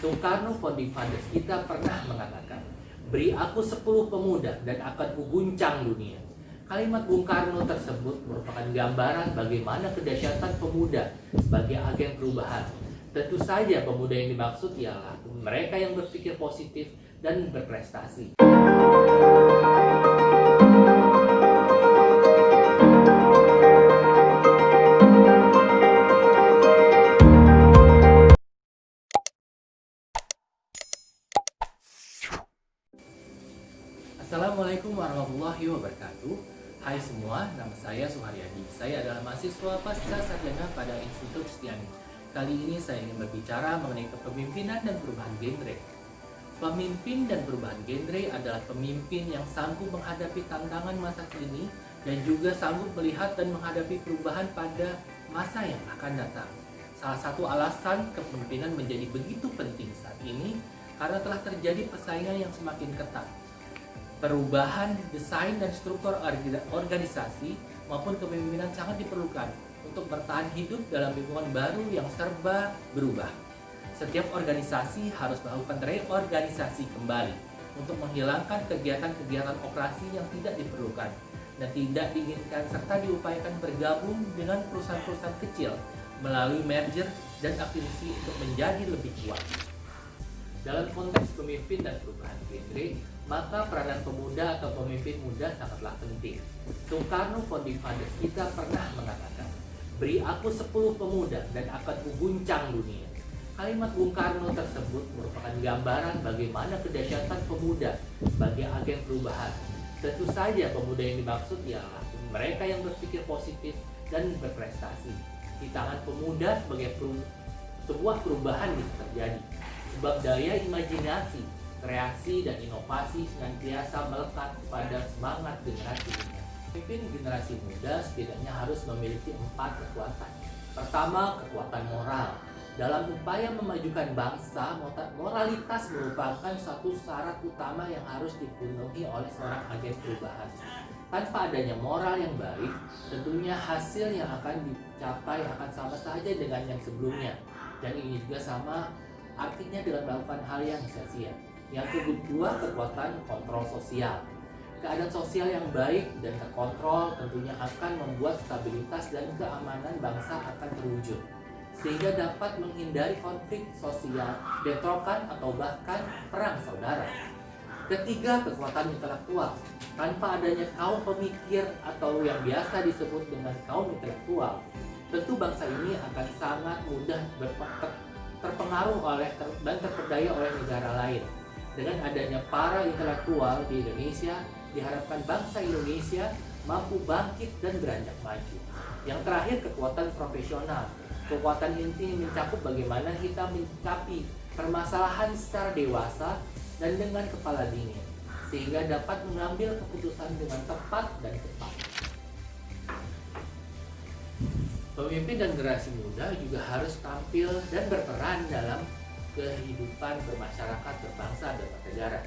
Soekarno founding fathers kita pernah mengatakan, beri aku 10 pemuda dan akan kuguncang dunia. Kalimat Bung Karno tersebut merupakan gambaran bagaimana kedahsyatan pemuda sebagai agen perubahan. Tentu saja pemuda yang dimaksud ialah mereka yang berpikir positif dan berprestasi. Assalamualaikum warahmatullahi wabarakatuh. Hai semua, nama saya Suharyadi. Saya adalah mahasiswa pasca sarjana pada Institut Setiani. Kali ini saya ingin berbicara mengenai kepemimpinan dan perubahan genre. Pemimpin dan perubahan genre adalah pemimpin yang sanggup menghadapi tantangan masa kini dan juga sanggup melihat dan menghadapi perubahan pada masa yang akan datang. Salah satu alasan kepemimpinan menjadi begitu penting saat ini karena telah terjadi persaingan yang semakin ketat. Perubahan desain dan struktur organisasi maupun kepemimpinan sangat diperlukan untuk bertahan hidup dalam lingkungan baru yang serba berubah. Setiap organisasi harus melakukan reorganisasi kembali untuk menghilangkan kegiatan-kegiatan operasi yang tidak diperlukan dan tidak diinginkan serta diupayakan bergabung dengan perusahaan-perusahaan kecil melalui merger dan akuisisi untuk menjadi lebih kuat. Dalam konteks pemimpin dan perubahan genre, maka peranan pemuda atau pemimpin muda sangatlah penting. Soekarno founding fathers kita pernah mengatakan, beri aku 10 pemuda dan akan kuguncang dunia. Kalimat Bung Karno tersebut merupakan gambaran bagaimana kedahsyatan pemuda sebagai agen perubahan. Tentu saja pemuda yang dimaksud ialah mereka yang berpikir positif dan berprestasi. Di tangan pemuda sebuah perubahan bisa terjadi. Sebab daya imajinasi, kreasi, dan inovasi senantiasa melekat pada semangat generasi muda. Pemimpin generasi muda setidaknya harus memiliki 4 kekuatan. Pertama, kekuatan moral. Dalam upaya memajukan bangsa, moralitas merupakan satu syarat utama yang harus dipenuhi oleh seorang agen perubahan. Tanpa adanya moral yang baik, tentunya hasil yang akan dicapai akan sama saja dengan yang sebelumnya. Dan ini juga sama artinya dengan melakukan hal yang sia-sia. Yang kedua, kekuatan kontrol sosial. Keadaan sosial yang baik dan terkontrol tentunya akan membuat stabilitas dan keamanan bangsa akan terwujud, sehingga dapat menghindari konflik sosial, bentrokan, atau bahkan perang saudara. Ketiga, kekuatan intelektual. Tanpa adanya kaum pemikir atau yang biasa disebut dengan kaum intelektual, tentu bangsa ini akan sangat mudah terpengaruh dan terperdaya oleh negara lain. Dengan adanya para intelektual di Indonesia, diharapkan bangsa Indonesia mampu bangkit dan beranjak maju. Yang terakhir, kekuatan profesional. Kekuatan ini mencakup bagaimana kita menyikapi permasalahan secara dewasa dan dengan kepala dingin, sehingga dapat mengambil keputusan dengan tepat dan cepat. Pemimpin dan generasi muda juga harus tampil dan berperan dalam kehidupan bermasyarakat, berbangsa, dan bernegara.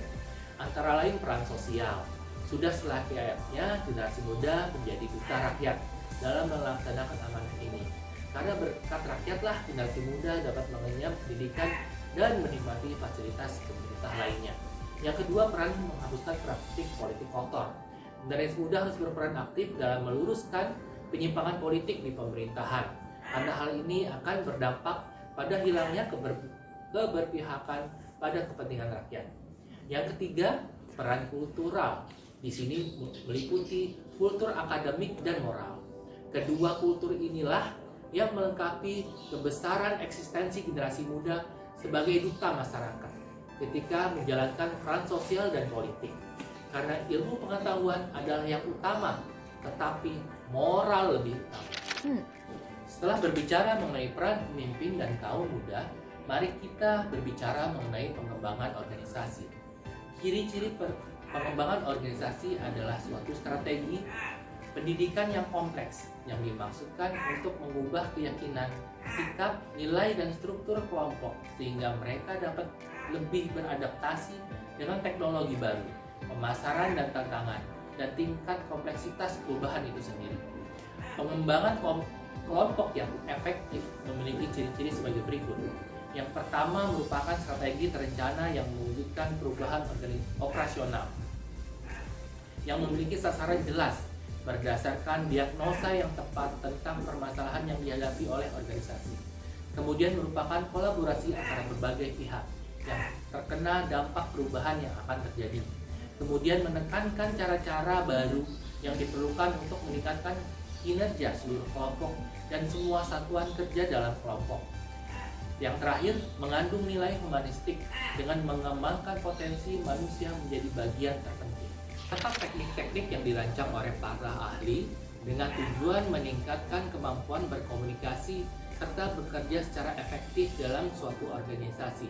Antara lain peran sosial. Sudah selayaknya generasi muda menjadi duta rakyat dalam melaksanakan amanah ini. Karena berkat rakyatlah generasi muda dapat mengenyam pendidikan dan menikmati fasilitas pemerintah lainnya. Yang kedua, peran menghapuskan praktik politik kotor. Generasi muda harus berperan aktif dalam meluruskan penyimpangan politik di pemerintahan, karena hal ini akan berdampak pada hilangnya keberpihakan pada kepentingan rakyat. Yang ketiga, peran kultural. Di sini meliputi kultur akademik dan moral. Kedua kultur inilah yang melengkapi kebesaran eksistensi generasi muda sebagai duta masyarakat ketika menjalankan peran sosial dan politik. Karena ilmu pengetahuan adalah yang utama, tetapi moral lebih utama. Setelah berbicara mengenai peran pemimpin dan kaum muda, mari kita berbicara mengenai pengembangan organisasi. Ciri-ciri pengembangan organisasi adalah suatu strategi pendidikan yang kompleks yang dimaksudkan untuk mengubah keyakinan, sikap, nilai, dan struktur kelompok sehingga mereka dapat lebih beradaptasi dengan teknologi baru, pemasaran dan tantangan, dan tingkat kompleksitas perubahan itu sendiri. Pengembangan kelompok yang efektif memiliki ciri-ciri sebagai berikut. Yang pertama merupakan strategi terencana yang mewujudkan perubahan operasional yang memiliki sasaran jelas berdasarkan diagnosa yang tepat tentang permasalahan yang dihadapi oleh organisasi. Kemudian merupakan kolaborasi antara berbagai pihak yang terkena dampak perubahan yang akan terjadi. Kemudian menekankan cara-cara baru yang diperlukan untuk meningkatkan kinerja seluruh kelompok dan semua satuan kerja dalam kelompok. Yang terakhir, mengandung nilai humanistik dengan mengembangkan potensi manusia menjadi bagian terpenting. Tetap teknik-teknik yang dirancang oleh para ahli dengan tujuan meningkatkan kemampuan berkomunikasi serta bekerja secara efektif dalam suatu organisasi.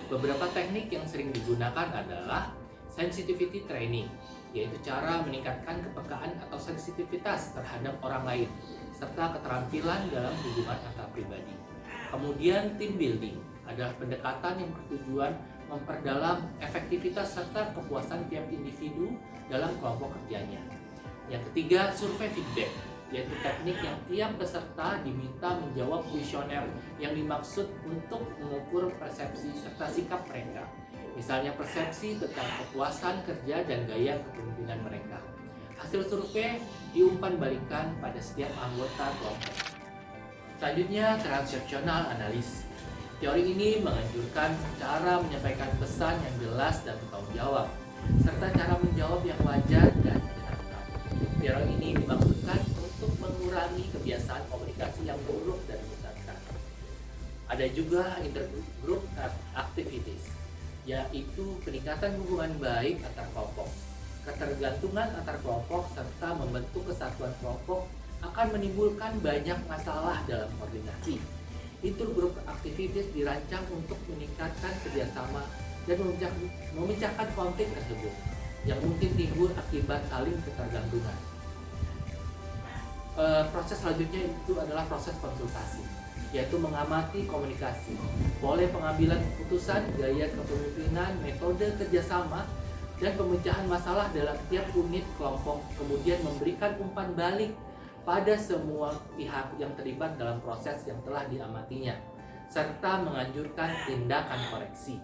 Beberapa teknik yang sering digunakan adalah sensitivity training, yaitu cara meningkatkan kepekaan atau sensitivitas terhadap orang lain, serta keterampilan dalam hubungan antar pribadi. Kemudian team building adalah pendekatan yang bertujuan memperdalam efektivitas serta kepuasan tiap individu dalam kelompok kerjanya. Yang ketiga, survei feedback, yaitu teknik yang tiap peserta diminta menjawab kuesioner yang dimaksud untuk mengukur persepsi serta sikap mereka. Misalnya persepsi tentang kepuasan kerja dan gaya kepemimpinan mereka. Hasil survei diumpan balikan pada setiap anggota kelompok. Selanjutnya, transaksional analis. Teori ini menganjurkan cara menyampaikan pesan yang jelas dan bertanggung jawab, serta cara menjawab yang wajar dan menyenangkan. Teori ini dimaksudkan untuk mengurangi kebiasaan komunikasi yang buruk dan menyesatkan. Ada juga intergroup activities, yaitu peningkatan hubungan baik antar kelompok. Ketergantungan antar kelompok serta membentuk kesatuan kelompok akan menimbulkan banyak masalah dalam koordinasi. Intergroup activities dirancang untuk meningkatkan kerjasama dan memecahkan konflik tersebut yang mungkin timbul akibat saling ketergantungan. Proses selanjutnya itu adalah proses konsultasi, yaitu mengamati komunikasi, mulai pengambilan keputusan, gaya kepemimpinan, metode kerjasama, dan pemecahan masalah dalam tiap unit kelompok, kemudian memberikan umpan balik pada semua pihak yang terlibat dalam proses yang telah diamatinya, serta menganjurkan tindakan koreksi.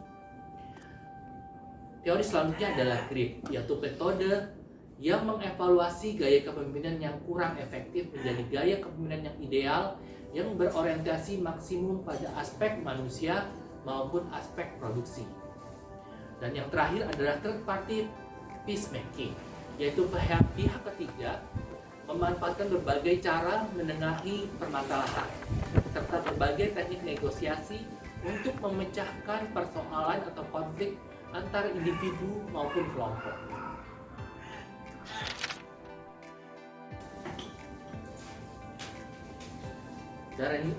Teori selanjutnya adalah GRIP, yaitu metode yang mengevaluasi gaya kepemimpinan yang kurang efektif menjadi gaya kepemimpinan yang ideal yang berorientasi maksimum pada aspek manusia maupun aspek produksi. Dan yang terakhir adalah third party peacemaking, yaitu pihak ketiga memanfaatkan berbagai cara menengahi permasalahan serta berbagai teknik negosiasi untuk memecahkan persoalan atau konflik antara individu maupun kelompok.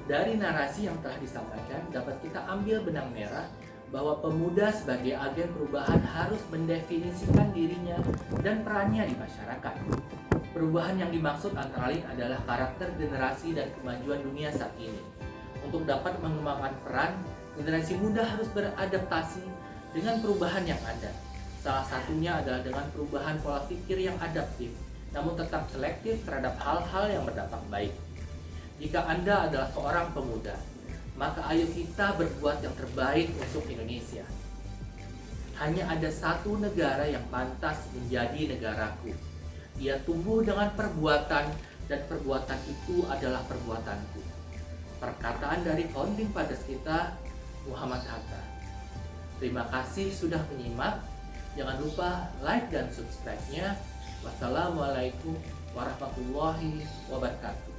Dari narasi yang telah disampaikan dapat kita ambil benang merah bahwa pemuda sebagai agen perubahan harus mendefinisikan dirinya dan perannya di masyarakat. Perubahan yang dimaksud antara lain adalah karakter generasi dan kemajuan dunia saat ini. Untuk dapat mengembangkan peran, generasi muda harus beradaptasi dengan perubahan yang ada. Salah satunya adalah dengan perubahan pola pikir yang adaptif, namun tetap selektif terhadap hal-hal yang berdampak baik. Jika Anda adalah seorang pemuda, maka ayo kita berbuat yang terbaik untuk Indonesia. Hanya ada satu negara yang pantas menjadi negaraku. Ia tumbuh dengan perbuatan, dan perbuatan itu adalah perbuatanku. Perkataan dari founding fathers kita, Muhammad Hatta. Terima kasih sudah menyimak. Jangan lupa like dan subscribe-nya. Wassalamualaikum warahmatullahi wabarakatuh.